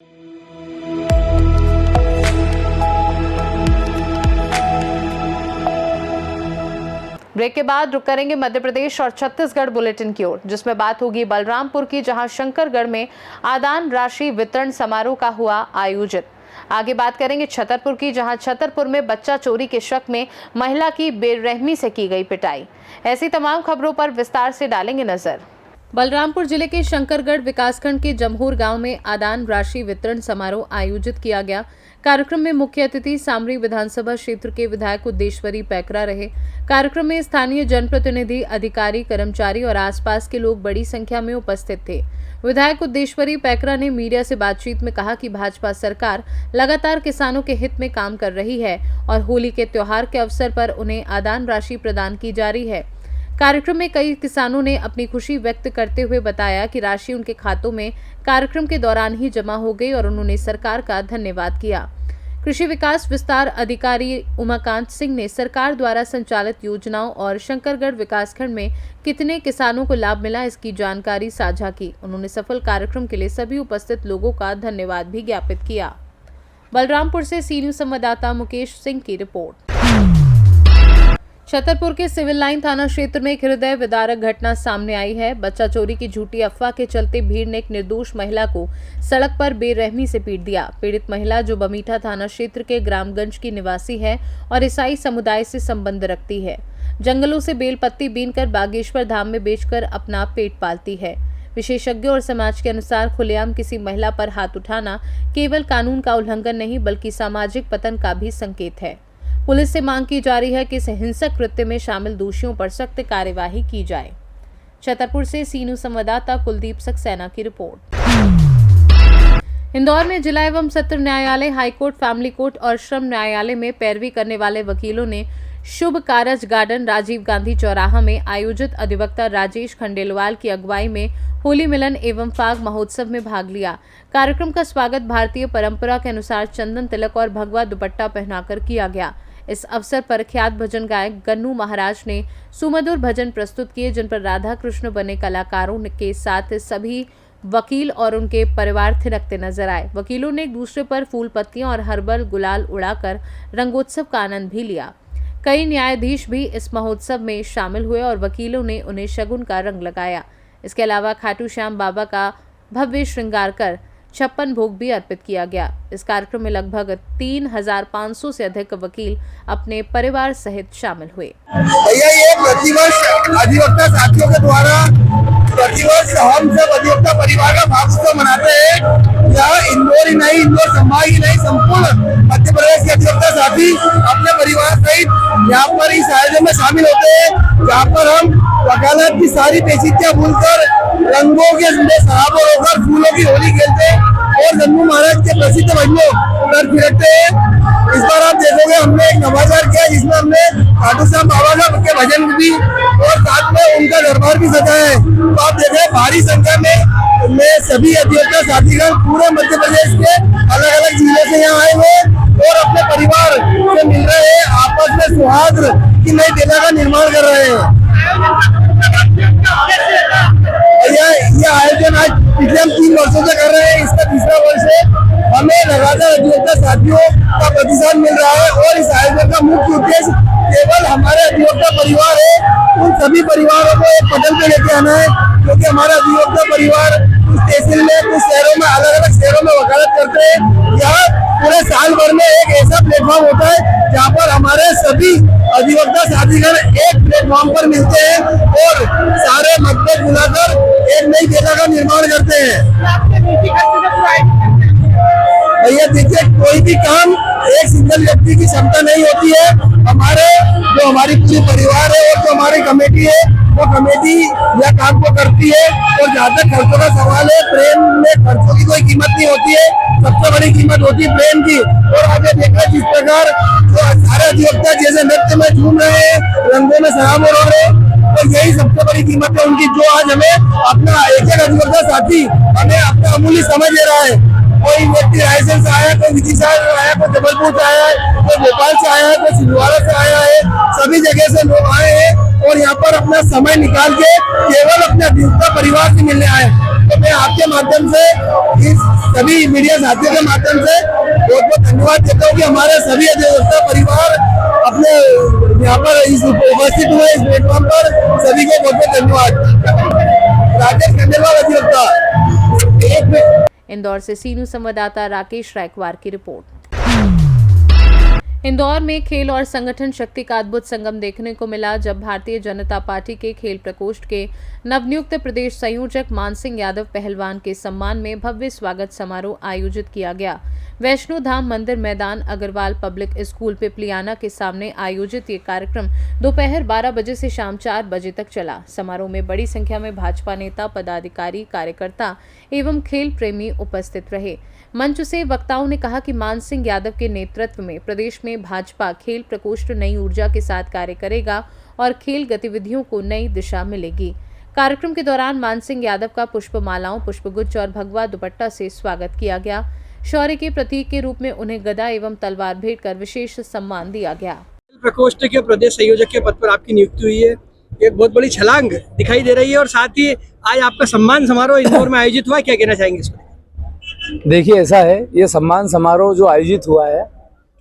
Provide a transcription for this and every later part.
Break के बाद रुक करेंगे मध्य प्रदेश और छत्तीसगढ़ बुलेटिन की ओर, जिसमें बात होगी बलरामपुर की, जहां शंकरगढ़ में आदान राशि वितरण समारोह का हुआ आयोजित। आगे बात करेंगे छतरपुर की, जहां छतरपुर में बच्चा चोरी के शक में महिला की बेरहमी से की गई पिटाई। ऐसी तमाम खबरों पर विस्तार से डालेंगे नजर। बलरामपुर जिले के शंकरगढ़ विकासखंड के जमहूर गांव में आदान राशि वितरण समारोह आयोजित किया गया। कार्यक्रम में मुख्य अतिथि सामरी विधानसभा क्षेत्र के विधायक उद्देश्वरी पैकरा रहे। कार्यक्रम में स्थानीय जनप्रतिनिधि, अधिकारी, कर्मचारी और आसपास के लोग बड़ी संख्या में उपस्थित थे। विधायक उद्देश्वरी पैकरा ने मीडिया से बातचीत में कहा कि भाजपा सरकार लगातार किसानों के हित में काम कर रही है और होली के त्योहार के अवसर पर उन्हें आदान राशि प्रदान की जा रही है। कार्यक्रम में कई किसानों ने अपनी खुशी व्यक्त करते हुए बताया कि राशि उनके खातों में कार्यक्रम के दौरान ही जमा हो गई और उन्होंने सरकार का धन्यवाद किया। कृषि विकास विस्तार अधिकारी उमाकांत सिंह ने सरकार द्वारा संचालित योजनाओं और शंकरगढ़ विकासखंड में कितने किसानों को लाभ मिला, इसकी जानकारी साझा की। उन्होंने सफल कार्यक्रम के लिए सभी उपस्थित लोगों का धन्यवाद भी ज्ञापित किया। बलरामपुर से सी न्यूज़ संवाददाता मुकेश सिंह की रिपोर्ट। छतरपुर के सिविल लाइन थाना क्षेत्र में एक हृदय विदारक घटना सामने आई है। बच्चा चोरी की झूठी अफवाह के चलते भीड़ ने एक निर्दोष महिला को सड़क पर बेरहमी से पीट दिया। पीड़ित महिला, जो बमीठा थाना क्षेत्र के ग्रामगंज की निवासी है और ईसाई समुदाय से संबंध रखती है, जंगलों से बेलपत्ती बीनकर बागेश्वर धाम में बेचकर अपना पेट पालती है। विशेषज्ञों और समाज के अनुसार खुलेआम किसी महिला पर हाथ उठाना केवल कानून का उल्लंघन नहीं, बल्कि सामाजिक पतन का भी संकेत है। पुलिस से मांग की जा रही है कि इस हिंसक कृत्य में शामिल दोषियों पर सख्त कार्यवाही की जाए। छतरपुर से सी न्यूज़ संवाददाता कुलदीप सक्सेना की रिपोर्ट। इंदौर में जिला एवं सत्र न्यायालय, हाईकोर्ट, फैमिली कोर्ट और श्रम न्यायालय में पैरवी करने वाले वकीलों ने शुभ कारज गार्डन राजीव गांधी चौराहा में आयोजित अधिवक्ता राजेश खंडेलवाल की अगुवाई में होली मिलन एवं फाग महोत्सव में भाग लिया। कार्यक्रम का स्वागत भारतीय परंपरा के अनुसार चंदन तिलक और भगवा दुपट्टा पहनाकर किया गया। इस अवसर पर ख्यात भजन गायक गन्नू महाराज ने सुमधुर भजन प्रस्तुत किए, जिन पर राधा कृष्ण बने कलाकारों के साथ सभी वकील और उनके परिवार थिरकते नजर आए। वकीलों ने एक दूसरे पर फूल पत्तियां और हर्बल गुलाल उड़ाकर रंगोत्सव का आनंद भी लिया। कई न्यायाधीश भी इस महोत्सव में शामिल हुए और वकीलों ने उन्हें शगुन का रंग लगाया। इसके अलावा खाटू श्याम बाबा का भव्य श्रृंगार कर 56 भोग भी अर्पित किया गया। इस कार्यक्रम में लगभग 3500 से अधिक वकील अपने परिवार सहित शामिल हुए। भैया, ये प्रतिवर्ष अधिवक्ता साथियों के द्वारा प्रतिवर्ष हम सब अधिवक्ता परिवार का भागोत्सव मनाते हैं। यहाँ इंदौर ही नहीं, इंदौर संभाग ही नहीं, संपूर्ण मध्य प्रदेश के अधिवक्ता साथी अपने परिवार सहित यहाँ पर इस आयोजन में शामिल होते हैं, जहाँ पर हम वकालत की सारी पेचीदगियां भूलकर रंगों के सराबोर होकर फूलों की होली खेलते हैं और गन्नू महाराज के प्रसिद्ध भजनों पर थिरकते हैं। इस बार आप देखोगे हमने एक नवाचार किया, जिसमें हमने खाटू श्याम बाबा का के भजन भी और साथ में उनका दरबार भी सजाया है। तो आप देख रहे हैं भारी संख्या में सभी अधिवक्ता साथीगण पूरे मध्य प्रदेश के अलग अलग जिले से यहाँ आए हुए और अपने परिवार से मिल रहे हैं, आपस में सौहार्द की नई दिशा का निर्माण कर रहे हैं। यह आयोजन आज पिछले हम 3 वर्षों से कर रहे हैं, इसका तीसरा वर्ष है। हमें लगातार अधिवक्ता साथियों का प्रतिसाद मिल रहा है और इस आयोजन का मुख्य उद्देश्य केवल हमारे अधिवक्ता परिवार है, उन सभी परिवारों को एक पटल पे लेके आना है, क्योंकि हमारा अधिवक्ता परिवार कुछ तहसील में, कुछ शहरों में, अलग अलग शहरों में वकालत करते हैं। यहाँ पूरे साल भर में एक ऐसा प्लेटफॉर्म होता है जहाँ पर हमारे सभी अधिवक्ता साथीगण एक प्लेटफॉर्म पर मिलते हैं और सारे मतभेद बुलाकर एक नई दिशा का निर्माण करते हैं। भैया देखिए, कोई भी काम एक सिंगल व्यक्ति की क्षमता नहीं होती है। हमारी पूरी परिवार है और जो हमारी कमेटी है, वो कमेटी यह काम को करती है। और जहाँ तक खर्चों का सवाल है, प्रेम में खर्चों की कोई कीमत नहीं होती है, सबसे बड़ी कीमत होती है प्रेम की। और आगे देखा जिस प्रकार जो सारे अधिवक्ता जैसे नृत्य में झूम रहे हैं, रंगों में सराबोर हो रहे हैं, तो यही सबसे बड़ी कीमत है उनकी, जो आज हमें अपना एक एक अधिवक्ता साथी हमें अपना अमूल्य समझ दे रहा है। कोई व्यक्ति रायसेन से आया, कोई विदिशा से आया, कोई जबलपुर से आया है, कोई भोपाल से आया है, कोई छिंदवाड़ा से आया है, सभी जगह से लोग आए हैं और यहाँ पर अपना समय निकाल के केवल अपने अधिवक्ता परिवार से मिलने आए। तो मैं आपके माध्यम से इस सभी मीडिया साथियों के माध्यम से बहुत बहुत धन्यवाद देता हूँ कि हमारे सभी अधिवक्ता परिवार अपने यहाँ पर इस उपस्थित हुए इस प्लेटफॉर्म पर। सभी को बहुत बहुत धन्यवाद। राकेश खंडेलवाल अधिवक्ता। इंदौर से सीनू संवाददाता राकेश रायकवार की रिपोर्ट। इंदौर में खेल और संगठन शक्ति का अद्भुत संगम देखने को मिला जब भारतीय जनता पार्टी के खेल प्रकोष्ठ के नवनियुक्त प्रदेश संयोजक मानसिंह यादव पहलवान के सम्मान में भव्य स्वागत समारोह आयोजित किया गया। वैष्णो धाम मंदिर मैदान अग्रवाल पब्लिक स्कूल पिपलियाना के सामने आयोजित ये कार्यक्रम दोपहर 12 बजे से शाम 4 बजे तक चला। समारोह में बड़ी संख्या में भाजपा नेता, पदाधिकारी, कार्यकर्ता एवं खेल प्रेमी उपस्थित रहे। मंच से वक्ताओं ने कहा कि मानसिंह यादव के नेतृत्व में प्रदेश में भाजपा खेल प्रकोष्ठ नई ऊर्जा के साथ कार्य करेगा और खेल गतिविधियों को नई दिशा मिलेगी। कार्यक्रम के दौरान मानसिंह यादव का पुष्पमालाओं, पुष्पगुच्छ और भगवा दुपट्टा से स्वागत किया गया। शौर्य के प्रतीक के रूप में उन्हें गदा एवं तलवार भेंट कर विशेष सम्मान दिया गया। खेल प्रकोष्ठ के प्रदेश संयोजक के पद पर आपकी नियुक्ति हुई है, एक बहुत बड़ी छलांग दिखाई दे रही है और साथ ही आज आपका सम्मान समारोह इंदौर में आयोजित हुआ है, क्या कहना चाहेंगे इसको? देखिए, ऐसा है, ये सम्मान समारोह जो आयोजित हुआ है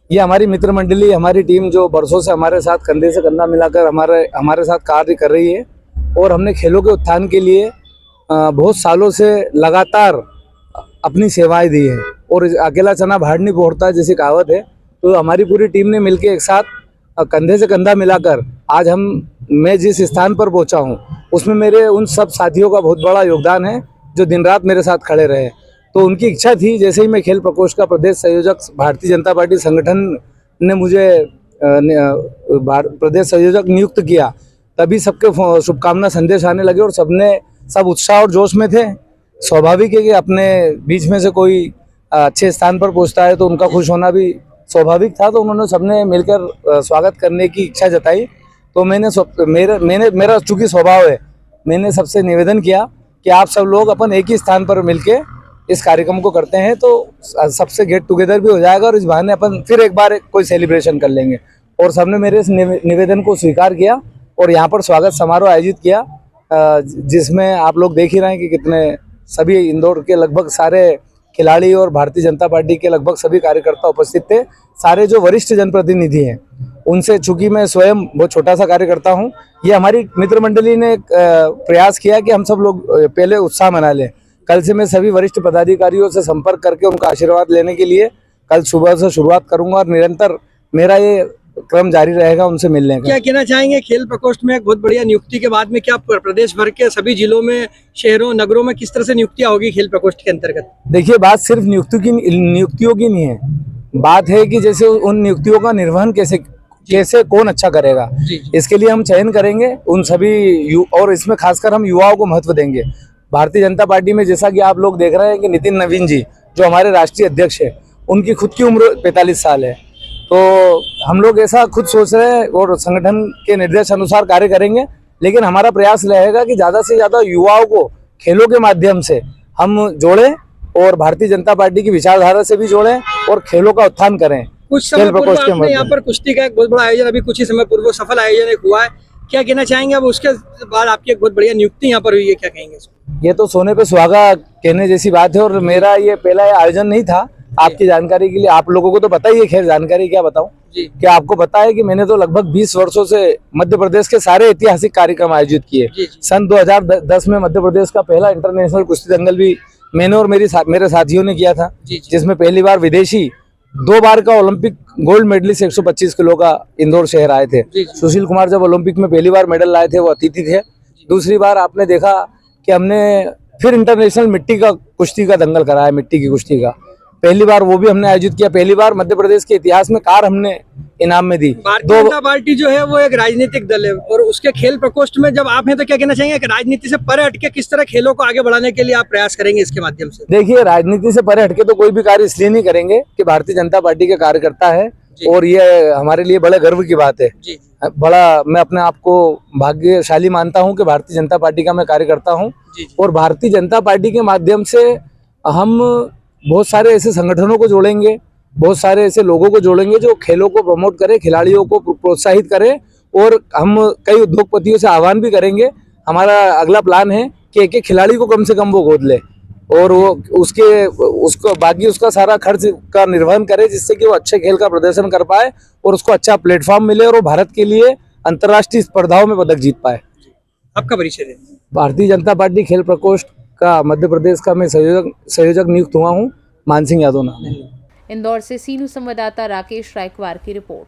ये हमारी मित्र मंडली, हमारी टीम जो बरसों से हमारे साथ कंधे से कंधा मिलाकर हमारे साथ कार्य कर रही है और हमने खेलों के उत्थान के लिए बहुत सालों से लगातार अपनी सेवाएं दी है और अकेला चना भाड़ नहीं फोड़ता जैसी कहावत है। तो हमारी पूरी टीम ने मिलकर एक साथ कंधे से कंधा मिलाकर आज मैं जिस स्थान पर पहुंचा हूं उसमें मेरे उन सब साथियों का बहुत बड़ा योगदान है जो दिन रात मेरे साथ खड़े रहे। तो उनकी इच्छा थी, जैसे ही मैं खेल प्रकोष्ठ का प्रदेश संयोजक भारतीय जनता पार्टी संगठन ने मुझे प्रदेश संयोजक नियुक्त किया, तभी सबके शुभकामना संदेश आने लगे और सब उत्साह और जोश में थे। स्वाभाविक है कि अपने बीच में से कोई अच्छे स्थान पर पहुंचता है तो उनका खुश होना भी स्वाभाविक था। तो उन्होंने सबने मिलकर स्वागत करने की इच्छा जताई। तो मेरा चूंकि स्वभाव है, मैंने सबसे निवेदन किया कि आप सब लोग अपन एक ही स्थान पर मिलके इस कार्यक्रम को करते हैं तो सबसे गेट टुगेदर भी हो जाएगा और इस बहाने अपन फिर एक बार कोई सेलिब्रेशन कर लेंगे। और सबने मेरे इस निवेदन को स्वीकार किया और यहाँ पर स्वागत समारोह आयोजित किया, जिसमें आप लोग देख ही रहे हैं कि कितने सभी इंदौर के लगभग सारे खिलाड़ी और भारतीय जनता पार्टी के लगभग सभी कार्यकर्ता उपस्थित थे। सारे जो वरिष्ठ जनप्रतिनिधि हैं उनसे, चूंकि मैं स्वयं बहुत छोटा सा कार्यकर्ता हूं, ये हमारी मित्र मंडली ने प्रयास किया कि हम सब लोग पहले उत्साह मना लें। कल से मैं सभी वरिष्ठ पदाधिकारियों से संपर्क करके उनका आशीर्वाद लेने के लिए कल सुबह से शुरुआत करूंगा और निरंतर मेरा ये क्रम जारी रहेगा उनसे मिलने का। क्या कहना चाहेंगे खेल प्रकोष्ठ में एक बहुत बढ़िया नियुक्ति के बाद में क्या प्रदेश भर के सभी जिलों में, शहरों, नगरों में किस तरह से नियुक्तियां होगी खेल प्रकोष्ठ के अंतर्गत? देखिए, बात सिर्फ नियुक्तियों की नहीं है, बात है कि जैसे उन नियुक्तियों का निर्वहन कैसे कौन अच्छा करेगा, इसके लिए हम चयन करेंगे उन सभी और इसमें खासकर हम युवाओं को महत्व देंगे। भारतीय जनता पार्टी में जैसा कि आप लोग देख रहे हैं कि नितिन नवीन जी जो हमारे राष्ट्रीय अध्यक्ष है, उनकी खुद की उम्र 45 साल है। तो हम लोग ऐसा खुद सोच रहे हैं और संगठन के निर्देश अनुसार कार्य करेंगे, लेकिन हमारा प्रयास रहेगा कि ज़्यादा से ज़्यादा युवाओं को खेलों के माध्यम से हम जोड़ें और भारतीय जनता पार्टी की विचारधारा से भी जोड़ें और खेलों का उत्थान करें। कुछ समय पूर्व आपने यहाँ पर कुश्ती का एक बहुत बड़ा आयोजन, अभी कुछ ही समय पूर्व सफल आयोजन एक हुआ है, क्या कहना चाहेंगे? अब उसके बाद आपकी एक बहुत बढ़िया नियुक्ति यहाँ पर हुई है, क्या कहेंगे? ये तो सोने पे सुहागा कहने जैसी बात है और मेरा ये पहला आयोजन नहीं था। आपकी जानकारी के लिए, आप लोगों को तो पता ही है, खैर जानकारी क्या बताऊं, क्या आपको पता है कि मैंने तो लगभग 20 वर्षों से मध्य प्रदेश के सारे ऐतिहासिक कार्यक्रम आयोजित किए। सन 2010 में मध्य प्रदेश का पहला इंटरनेशनल कुश्ती दंगल भी मैंने और मेरे साथियों ने किया था, जिसमें पहली बार विदेशी 2 बार का ओलंपिक गोल्ड मेडलिस्ट 125 किलो का इंदौर शहर आए थे। सुशील कुमार जब ओलंपिक में पहली बार मेडल लाए थे वो अतिथि थे। दूसरी बार आपने देखा कि हमने फिर इंटरनेशनल मिट्टी का कुश्ती का दंगल कराया, मिट्टी की कुश्ती का पहली बार वो भी हमने आयोजित किया। पहली बार मध्य प्रदेश के इतिहास में कार हमने इनाम में दी। भारतीय जनता पार्टी जो है वो एक राजनीतिक दल है और उसके खेल प्रकोष्ठ में जब आप हैं तो क्या कहना चाहेंगे कि राजनीति से परे हटके किस तरह खेलों को आगे बढ़ाने के लिए आप प्रयास करेंगे इसके माध्यम से? देखिए, राजनीति से परे हटके तो कोई भी कार्य इसलिए नहीं करेंगे कि भारतीय जनता पार्टी के कार्यकर्ता है और ये हमारे लिए बड़े गर्व की बात है। बड़ा मैं अपने आप को भाग्यशाली मानता हूँ कि भारतीय जनता पार्टी का मैं कार्यकर्ता हूँ और भारतीय जनता पार्टी के माध्यम से हम बहुत सारे ऐसे संगठनों को जोड़ेंगे, बहुत सारे ऐसे लोगों को जोड़ेंगे जो खेलों को प्रमोट करें, खिलाड़ियों को प्रोत्साहित करें और हम कई उद्योगपतियों से आह्वान भी करेंगे। हमारा अगला प्लान है कि एक एक खिलाड़ी को कम से कम वो गोद ले और वो उसको बाकी उसका सारा खर्च का निर्वहन करे, जिससे कि वो अच्छे खेल का प्रदर्शन कर पाए और उसको अच्छा प्लेटफॉर्म मिले और वो भारत के लिए अंतर्राष्ट्रीय स्पर्धाओं में पदक जीत पाए। आपका परिचय दें। भारतीय जनता पार्टी खेल प्रकोष्ठ का मध्य प्रदेश का मैं संयोजक नियुक्त हुआ हूँ। मान सिंह यादव नाम है। इंदौर से सीनू संवाददाता राकेश रायकवार की रिपोर्ट।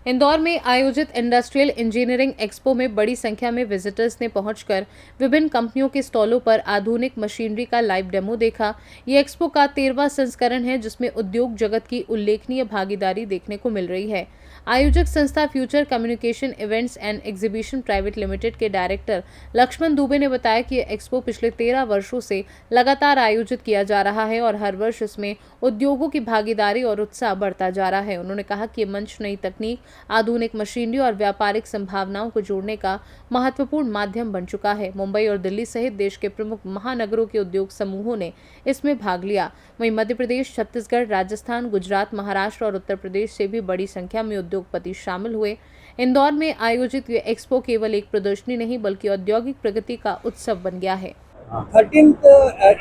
इंदौर में आयोजित इंडस्ट्रियल इंजीनियरिंग एक्सपो में बड़ी संख्या में विजिटर्स ने पहुंचकर विभिन्न कंपनियों के स्टॉलों पर आधुनिक मशीनरी का लाइव डेमो देखा। ये एक्सपो का 13वां संस्करण है, जिसमें उद्योग जगत की उल्लेखनीय भागीदारी देखने को मिल रही है। आयोजक संस्था future communication events and exhibition private limited के डायरेक्टर लक्ष्मण दुबे ने बताया कि यह एक्सपो पिछले 13 वर्षों से लगातार आयोजित किया जा रहा है और हर वर्ष इसमें उद्योगों की भागीदारी और उत्साह बढ़ता जा रहा है। उन्होंने कहा कि ये मंच नई तकनीक, आधुनिक मशीनरी और व्यापारिक संभावनाओं को जोड़ने का महत्वपूर्ण माध्यम बन चुका है। मुंबई और दिल्ली सहित देश के प्रमुख महानगरों के उद्योग समूहों ने इसमें भाग लिया। वहीं मध्य प्रदेश, छत्तीसगढ़, राजस्थान, गुजरात, महाराष्ट्र और उत्तर प्रदेश से भी बड़ी संख्या में उद्योगपति शामिल हुए। इंदौर में आयोजित ये एक्सपो केवल एक प्रदर्शनी नहीं बल्कि औद्योगिक प्रगति का उत्सव बन गया है। 13th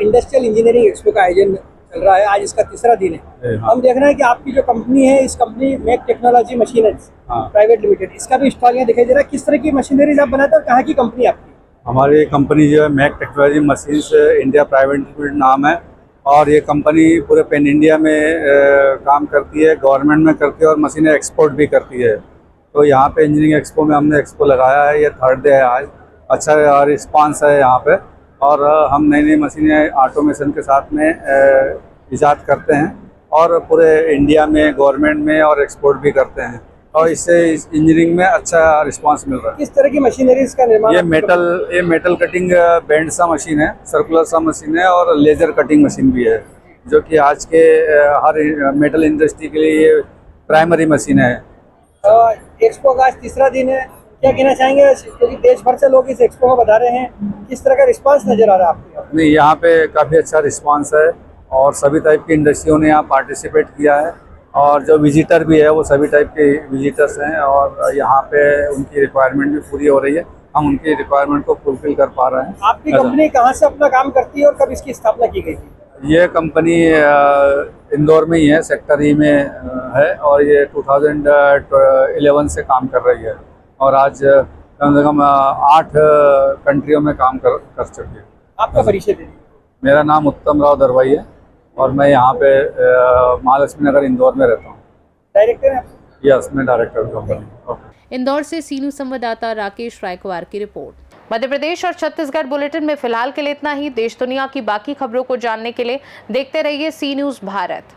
इंडस्ट्रियल इंजीनियरिंग एक्सपो का आयोजन चल रहा है, आज इसका तीसरा दिन है। हम देख रहे हैं कि आपकी जो कंपनी है, इस company Mac technology machineries private limited, इसका भी स्टॉल यहाँ दिखाई दे रहा है। किस तरह की मशीनरीज आप बनाते हैं और कहाँ की कंपनी आपकी? हमारी कंपनी जो है Mac technology machines India private limited नाम है और ये कंपनी पूरे पैन इंडिया में काम करती है, गवर्नमेंट में करती है और मशीनें एक्सपोर्ट भी करती है। तो यहाँ पे इंजीनियरिंग एक्सपो में हमने एक्सपो लगाया है, ये 3rd डे है आज। अच्छा रिस्पांस है यहाँ पे और हम नई नई मशीनें ऑटोमेशन के साथ में इजाद करते हैं और पूरे इंडिया में गवर्नमेंट में और एक्सपोर्ट भी करते हैं और इससे इस इंजीनियरिंग में अच्छा रिस्पांस मिल रहा है। किस तरह की मशीनरीज का निर्माण? ये मेटल कटिंग बैंड सा मशीन है, सर्कुलर सा मशीन है और लेजर कटिंग मशीन भी है, जो कि आज के हर मेटल इंडस्ट्री के लिए ये प्राइमरी मशीन है। एक्सपो का आज तीसरा दिन है, क्या कहना चाहेंगे? क्योंकि देश भर से लोग इस एक्सपो में बता रहे हैं, किस तरह का रिस्पांस नजर आ रहा है आपको? नहीं, यहाँ पे काफ़ी अच्छा रिस्पांस है और सभी टाइप की इंडस्ट्रियों ने यहाँ पार्टिसिपेट किया है और जो विजिटर भी है वो सभी टाइप के विजिटर्स हैं और यहाँ पे उनकी रिक्वायरमेंट भी पूरी हो रही है। हम उनकी रिक्वायरमेंट को फुलफिल कर पा रहे हैं। आपकी कंपनी कहाँ से अपना काम करती है और कब इसकी स्थापना की गई थी? ये कंपनी इंदौर में ही है, सेक्टर ई में है और ये 2011 से काम कर रही है और आज कम से कम 8 कंट्रियों में काम कर चुकी है। आपका परिचय दीजिए। मेरा नाम उत्तम राव दरवाई है और मैं यहाँ पे महालक्ष्मी नगर इंदौर में रहता हूँ। डायरेक्टर हैं आप? यस, मैं डायरेक्टर हूँ कंपनी। इंदौर से सीनू संवाददाता राकेश रायकवार की रिपोर्ट। मध्य प्रदेश और छत्तीसगढ़ बुलेटिन में फिलहाल के लिए इतना ही। देश दुनिया की बाकी खबरों को जानने के लिए देखते रहिए सी न्यूज़ भारत।